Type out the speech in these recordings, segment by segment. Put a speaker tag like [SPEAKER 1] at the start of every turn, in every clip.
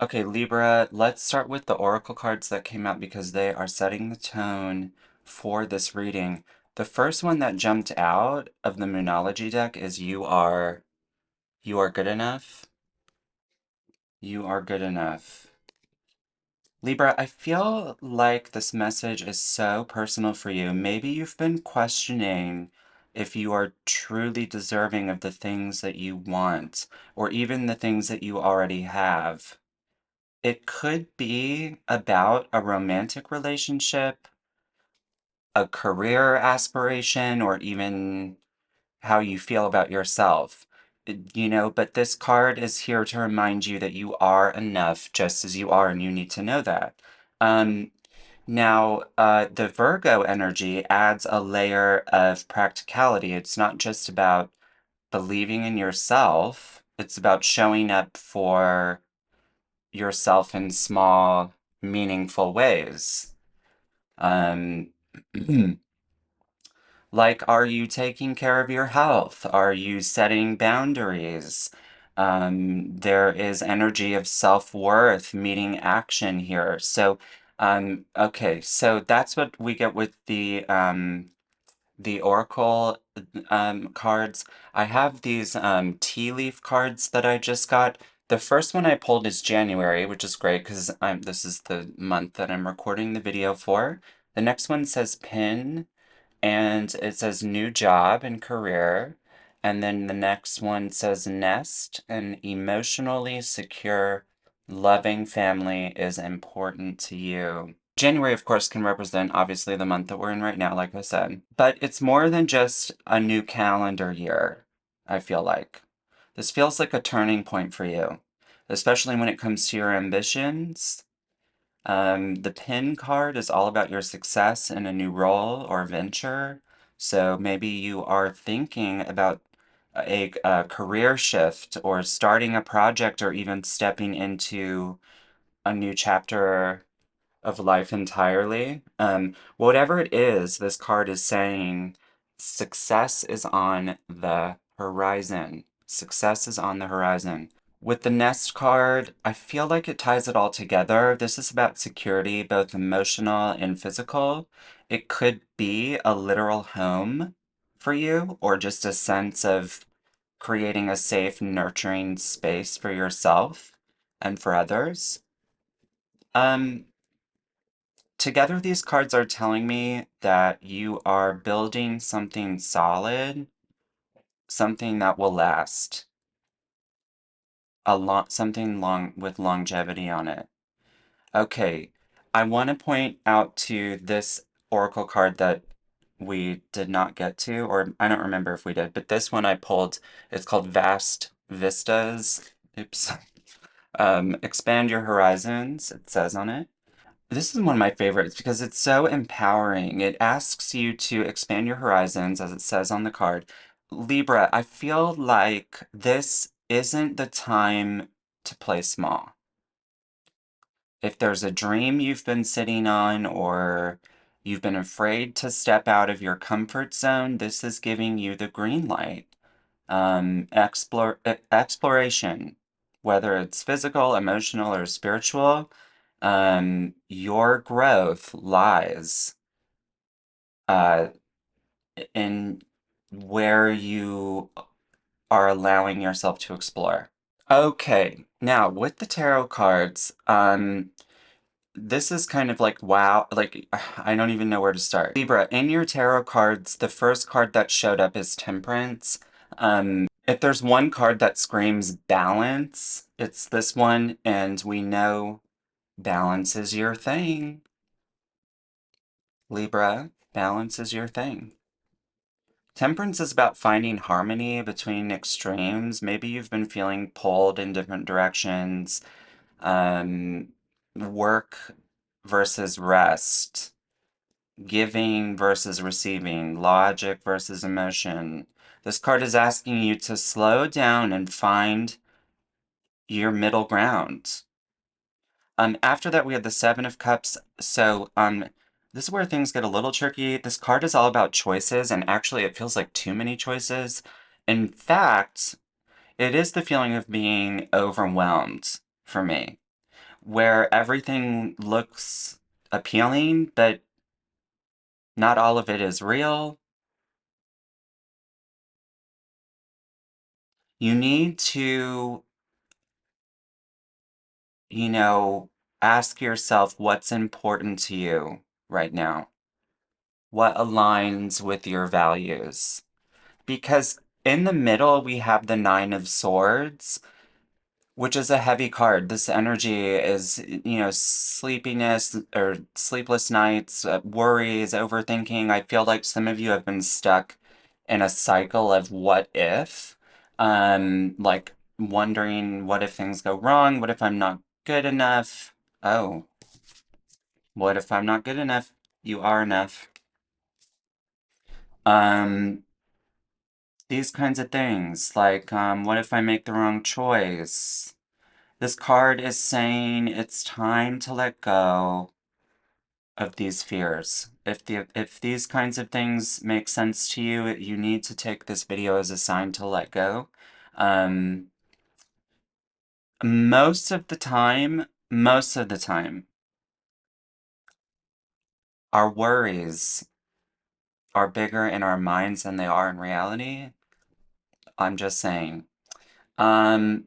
[SPEAKER 1] Okay, Libra, let's start with the oracle cards that came out because they are setting the tone for this reading. The first one that jumped out of the Moonology deck is you are good enough. You are good enough. Libra, I feel like this message is so personal for you. Maybe you've been questioning if you are truly deserving of the things that you want, or even the things that you already have. It could be about a romantic relationship, a career aspiration, or even how you feel about yourself. But this card is here to remind you that you are enough just as you are, and you need to know that. Um, the Virgo energy adds a layer of practicality. It's not just about believing in yourself, it's about showing up for yourself in small, meaningful ways. Um, like, are you taking care of your health? Are you setting boundaries? There is energy of self-worth meeting action here. Okay, so that's what we get with the Oracle cards. I have these tea leaf cards that I just got. The first one I pulled is January, which is great because this is the month that I'm recording the video for. The next one says pin, and it says new job and career. And then the next one says nest, and emotionally secure, loving family is important to you. January, of course, can represent obviously the month that we're in right now, like I said. But it's more than just a new calendar year, I feel like. This feels like a turning point for you, especially when it comes to your ambitions. The pin card is all about your success in a new role or venture. So maybe you are thinking about a career shift or starting a project or even stepping into a new chapter of life entirely. Whatever it is, this card is saying success is on the horizon. Success is on the horizon. With the Nest card, I feel like it ties it all together. This is about security, both emotional and physical. It could be a literal home for you, or just a sense of creating a safe, nurturing space for yourself and for others. Um, Together, these cards are telling me that you are building something solid, something that will last, something long with longevity on it. Okay, I want to point out to this oracle card that we did not get to, or I don't remember if we did, but this one I pulled, it's called Vast Vistas. Oops. Expand your horizons, it says on it. This is one of my favorites because it's so empowering. It asks you to expand your horizons, as it says on the card. Libra, I feel like this isn't the time to play small. If there's a dream you've been sitting on, or you've been afraid to step out of your comfort zone, this is giving you the green light. Exploration, whether it's physical, emotional, or spiritual, your growth lies uh, in where you are allowing yourself to explore. Okay, now with the tarot cards, this is kind of like, wow, like, I don't even know where to start. Libra, in your tarot cards, the first card that showed up is Temperance. If there's one card that screams balance, it's this one, and we know balance is your thing. Libra, balance is your thing. Temperance is about finding harmony between extremes. Maybe you've been feeling pulled in different directions. Work versus rest, giving versus receiving, logic versus emotion. This card is asking you to slow down and find your middle ground. After that, we have the Seven of Cups. This is where things get a little tricky. This card is all about choices, and actually it feels like too many choices. In fact, it is the feeling of being overwhelmed for me. where everything looks appealing, but not all of it is real. You need to, you know, ask yourself what's important to you right now. What aligns with your values? Because in the middle, we have the Nine of Swords, which is a heavy card. This energy is, sleepiness or sleepless nights, worries, overthinking. I feel like some of you have been stuck in a cycle of what if, like wondering what if things go wrong? What if I'm not good enough? Oh, what if I'm not good enough? You are enough. Um, these kinds of things, like, what if I make the wrong choice? This card is saying it's time to let go of these fears. If these kinds of things make sense to you, you need to take this video as a sign to let go. Um, most of the time, our worries are bigger in our minds than they are in reality. I'm just saying. Um,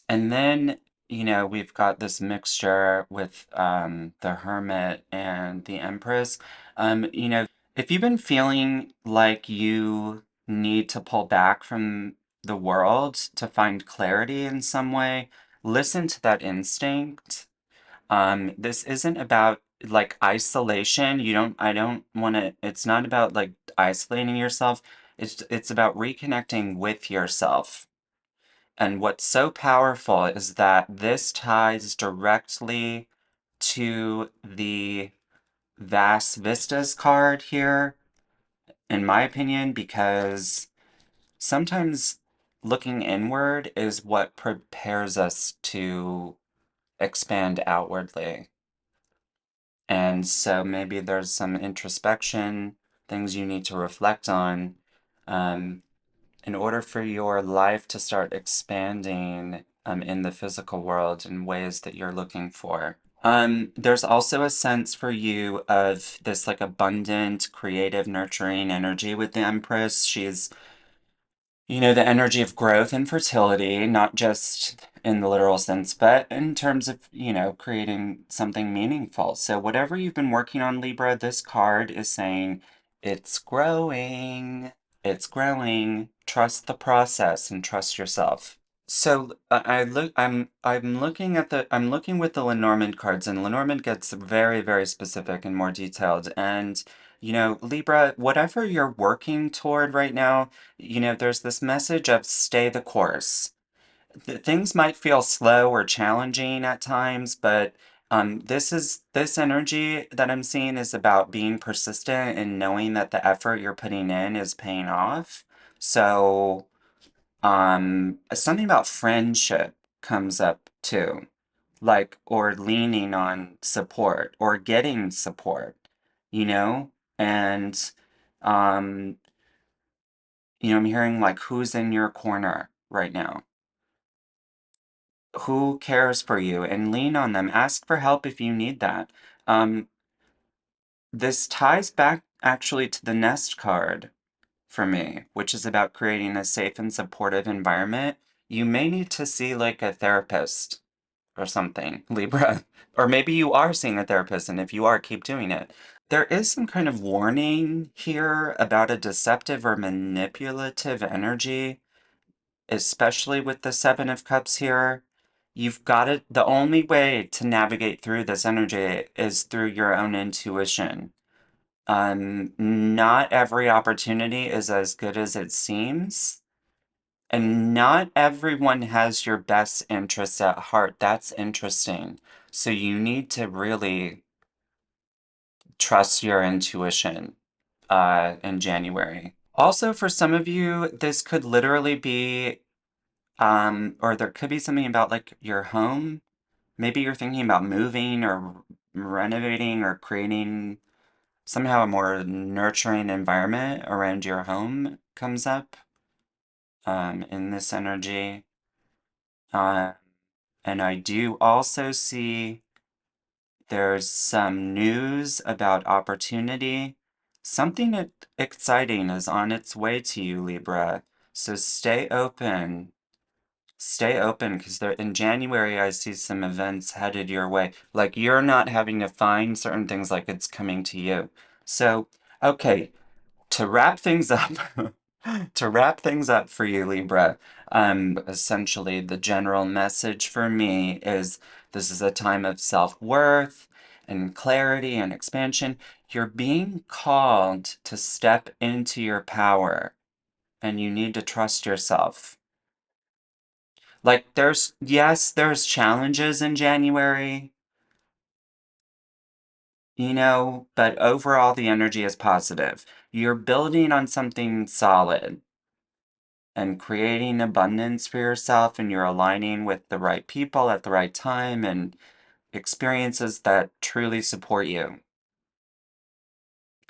[SPEAKER 1] And then, we've got this mixture with the Hermit and the Empress. If you've been feeling like you need to pull back from the world to find clarity in some way, listen to that instinct. This isn't about like isolation. I don't want to, it's not about like isolating yourself. It's about reconnecting with yourself. And what's so powerful is that this ties directly to the Vast Vistas card here, in my opinion, because sometimes looking inward is what prepares us to expand outwardly. And so maybe there's some introspection, things you need to reflect on. Um, in order for your life to start expanding in the physical world in ways that you're looking for. There's also a sense for you of this like abundant, creative, nurturing energy with the Empress. She's, the energy of growth and fertility, not just in the literal sense, but in terms of, creating something meaningful. So whatever you've been working on, Libra, this card is saying it's growing. It's growing. Trust the process and trust yourself. So I'm looking at I'm looking with the Lenormand cards, and Lenormand gets very, very specific and more detailed. And Libra, whatever you're working toward right now, there's this message of stay the course. Things might feel slow or challenging at times, but this energy that I'm seeing is about being persistent and knowing that the effort you're putting in is paying off. So something about friendship comes up too, like, or leaning on support or getting support, you know? And, um, I'm hearing like who's in your corner right now? Who cares for you? And lean on them. Ask for help if you need that. Um, this ties back actually to the Nest card for me, which is about creating a safe and supportive environment. You may need to see like a therapist or something, Libra. Or maybe you are seeing a therapist, and if you are, keep doing it. There is some kind of warning here about a deceptive or manipulative energy, especially with the Seven of Cups here. You've got it. The only way to navigate through this energy is through your own intuition. Not every opportunity is as good as it seems. And not everyone has your best interests at heart. That's interesting. So you need to really trust your intuition in January. Also, for some of you, this could literally be, or there could be something about like your home. Maybe you're thinking about moving or renovating or creating somehow a more nurturing environment around your home comes up in this energy. Uh, And I do also see there's some news about opportunity. Something exciting is on its way to you, Libra. So stay open. Stay open, because in January I see some events headed your way. Like you're not having to find certain things, like it's coming to you. So, okay, to wrap things up, to wrap things up for you, Libra, essentially the general message for me is this is a time of self-worth and clarity and expansion. You're being called to step into your power, and you need to trust yourself. Like yes, there's challenges in January, but overall the energy is positive. You're building on something solid and creating abundance for yourself, and you're aligning with the right people at the right time and experiences that truly support you.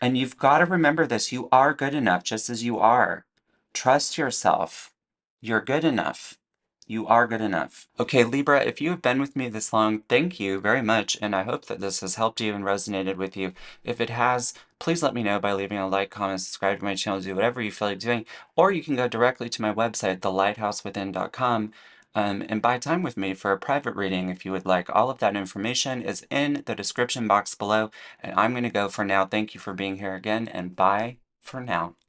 [SPEAKER 1] And you've got to remember this, you are good enough just as you are. Trust yourself. You're good enough. You are good enough. Okay, Libra, if you have been with me this long, thank you very much, and I hope that this has helped you and resonated with you. If it has, please let me know by leaving a like, comment, subscribe to my channel, do whatever you feel like doing, or you can go directly to my website, thelighthouseWithin.com, and buy time with me for a private reading if you would like. All of that information is in the description box below, and I'm going to go for now. Thank you for being here again, and bye for now.